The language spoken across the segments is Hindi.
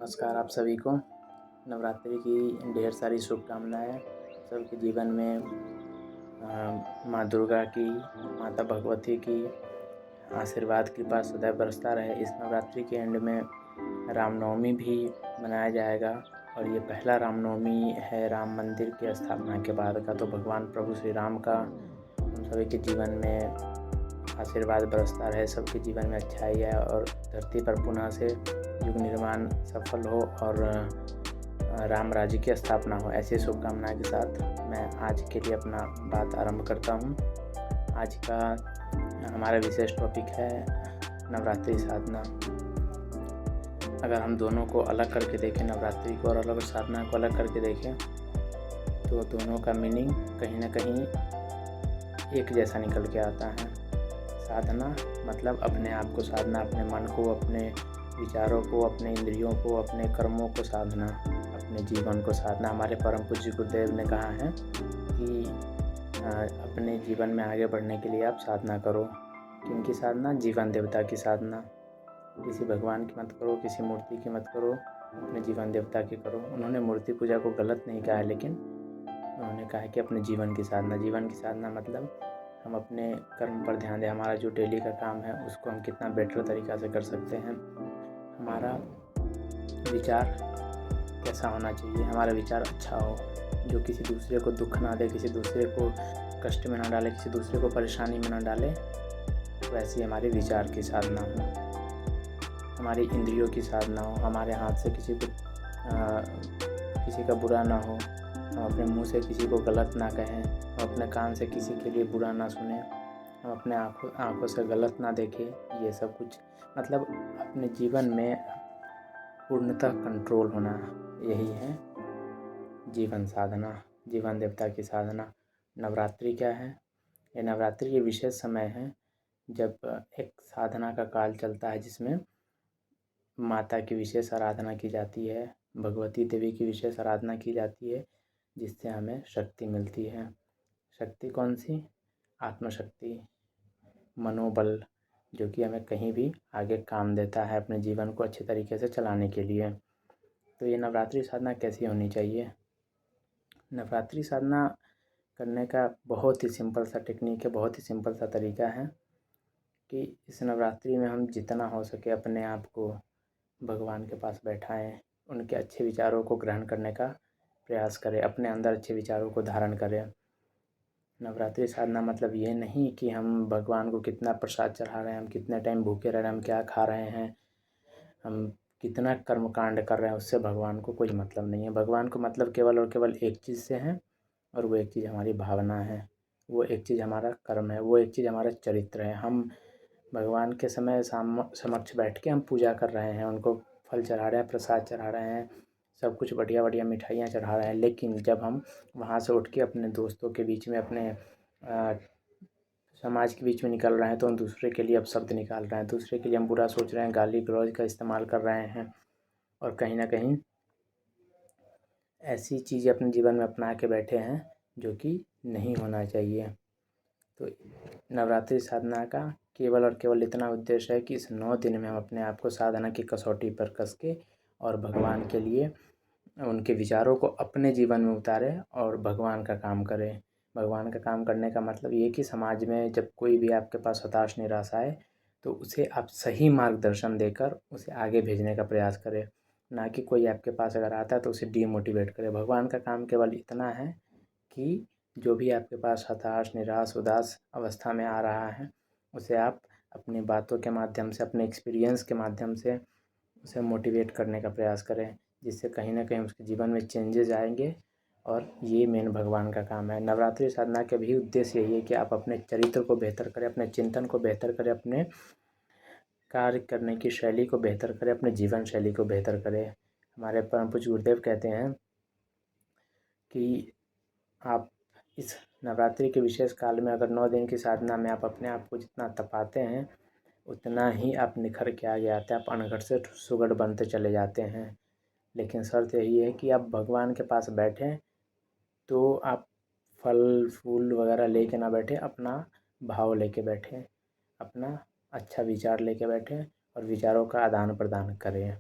नमस्कार आप सभी को। नवरात्रि की ढेर सारी शुभकामनाएँ। सबके जीवन में माँ दुर्गा की, माता भगवती की आशीर्वाद कृपा सदैव बरसता रहे। इस नवरात्रि के एंड में रामनवमी भी मनाया जाएगा और ये पहला रामनवमी है राम मंदिर की स्थापना के बाद का। तो भगवान प्रभु श्री राम का हम सभी के जीवन में आशीर्वाद बरसता रहे, सबके जीवन में अच्छाई आए और धरती पर पुनः से युग निर्माण सफल हो और राम राज्य की स्थापना हो। ऐसी शुभकामना के साथ मैं आज के लिए अपना बात आरंभ करता हूँ। आज का हमारा विशेष टॉपिक है नवरात्रि साधना। अगर हम दोनों को अलग करके देखें, नवरात्रि को और अलग साधना को अलग करके देखें, तो दोनों का मीनिंग कहीं ना कहीं एक जैसा निकल के आता है। साधना मतलब अपने आप को साधना, अपने मन को, अपने विचारों को, अपने इंद्रियों को, अपने कर्मों को साधना, अपने जीवन को साधना। हमारे परम पूज्य गुरुदेव ने कहा है कि अपने जीवन में आगे बढ़ने के लिए आप साधना करो। किनकी साधना? जीवन देवता की साधना। किसी भगवान की मत करो, किसी मूर्ति की मत करो, अपने जीवन देवता की करो। उन्होंने मूर्ति पूजा को गलत नहीं कहा है, लेकिन उन्होंने कहा कि अपने जीवन की साधना। जीवन की साधना मतलब हम अपने कर्म पर ध्यान दें। हमारा जो डेली का काम है उसको हम कितना बेटर तरीक़ा से कर सकते हैं। हमारा विचार कैसा होना चाहिए? हमारा विचार अच्छा हो, जो किसी दूसरे को दुख ना दे, किसी दूसरे को कष्ट में ना डाले, किसी दूसरे को परेशानी में ना डाले। तो ऐसी हमारे विचार की साधना हो। हमारी इंद्रियों की साधना हो। हमारे हाथ से किसी का बुरा ना हो, हम अपने मुंह से किसी को गलत ना कहें, हम अपने कान से किसी के लिए बुरा ना सुने, हम अपने आँखों से गलत ना देखें। ये सब कुछ मतलब अपने जीवन में पूर्णतः कंट्रोल होना, यही है जीवन साधना, जीवन देवता की साधना। नवरात्रि क्या है? ये नवरात्रि ये विशेष समय है जब एक साधना का काल चलता है, जिसमें माता की विशेष आराधना की जाती है, भगवती देवी की विशेष आराधना की जाती है, जिससे हमें शक्ति मिलती है। शक्ति कौन सी? आत्मशक्ति, मनोबल, जो कि हमें कहीं भी आगे काम देता है अपने जीवन को अच्छे तरीके से चलाने के लिए। तो ये नवरात्रि साधना कैसी होनी चाहिए? नवरात्रि साधना करने का बहुत ही सिंपल सा टेक्निक है, बहुत ही सिंपल सा तरीका है कि इस नवरात्रि में हम जितना हो सके अपने आप को भगवान के पास बैठाएं, उनके अच्छे विचारों को ग्रहण करने का प्रयास करें, अपने अंदर अच्छे विचारों को धारण करें। नवरात्रि साधना मतलब ये नहीं कि हम भगवान को कितना प्रसाद चढ़ा रहे हैं, हम कितने टाइम भूखे रह रहे हैं, हम क्या खा रहे हैं, हम कितना कर्मकांड कर रहे हैं, उससे भगवान को कोई मतलब नहीं है। भगवान को मतलब केवल और केवल एक चीज़ से है, और वो एक चीज़ हमारी भावना है, वो एक चीज़ हमारा कर्म है, वो एक चीज़ हमारा चरित्र है। हम भगवान के समक्ष बैठ के हम पूजा कर रहे हैं, उनको फल चढ़ा रहे हैं, प्रसाद चढ़ा रहे हैं, सब कुछ बढ़िया बढ़िया मिठाइयाँ चढ़ा रहे हैं। लेकिन जब हम वहाँ से उठ के अपने दोस्तों के बीच में, अपने समाज के बीच में निकल रहे हैं, तो हम दूसरे के लिए अपशब्द निकाल रहे हैं, दूसरे के लिए हम बुरा सोच रहे हैं, गाली गलौज का इस्तेमाल कर रहे हैं, और कहीं ना कहीं ऐसी चीज़ें अपने जीवन में अपना के बैठे हैं जो कि नहीं होना चाहिए। तो नवरात्रि साधना का केवल और केवल इतना उद्देश्य है कि इस 9 दिन में हम अपने आप को साधना की कसौटी पर कस के और भगवान के लिए उनके विचारों को अपने जीवन में उतारें और भगवान का काम करें। भगवान का काम करने का मतलब ये कि समाज में जब कोई भी आपके पास हताश निराश आए, तो उसे आप सही मार्गदर्शन देकर उसे आगे भेजने का प्रयास करें, ना कि कोई आपके पास अगर आता है तो उसे डीमोटिवेट करें। भगवान का काम केवल इतना है कि जो भी आपके पास हताश, निराश, उदास अवस्था में आ रहा है, उसे आप अपनी बातों के माध्यम से, अपने एक्सपीरियंस के माध्यम से उसे मोटिवेट करने का प्रयास करें, जिससे कहीं ना कहीं उसके जीवन में चेंजेस आएंगे। और ये मेन भगवान का काम है। नवरात्रि साधना का भी उद्देश्य यही है कि आप अपने चरित्र को बेहतर करें, अपने चिंतन को बेहतर करें, अपने कार्य करने की शैली को बेहतर करें, अपने जीवन शैली को बेहतर करें। हमारे परम पूज्य गुरुदेव कहते हैं कि आप इस नवरात्रि के विशेष काल में अगर 9 दिन की साधना में आप अपने आप को जितना तपाते हैं, उतना ही आप निखर के आगे आते हैं, आप अनघड़ से सुगढ़ बनते चले जाते हैं। लेकिन शर्त यही है कि आप भगवान के पास बैठें तो आप फल फूल वगैरह लेके ना बैठें, अपना भाव लेके बैठें, अपना अच्छा विचार लेके बैठें और विचारों का आदान प्रदान करें।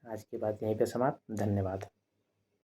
आज की बात यहीं पे समाप्त। धन्यवाद।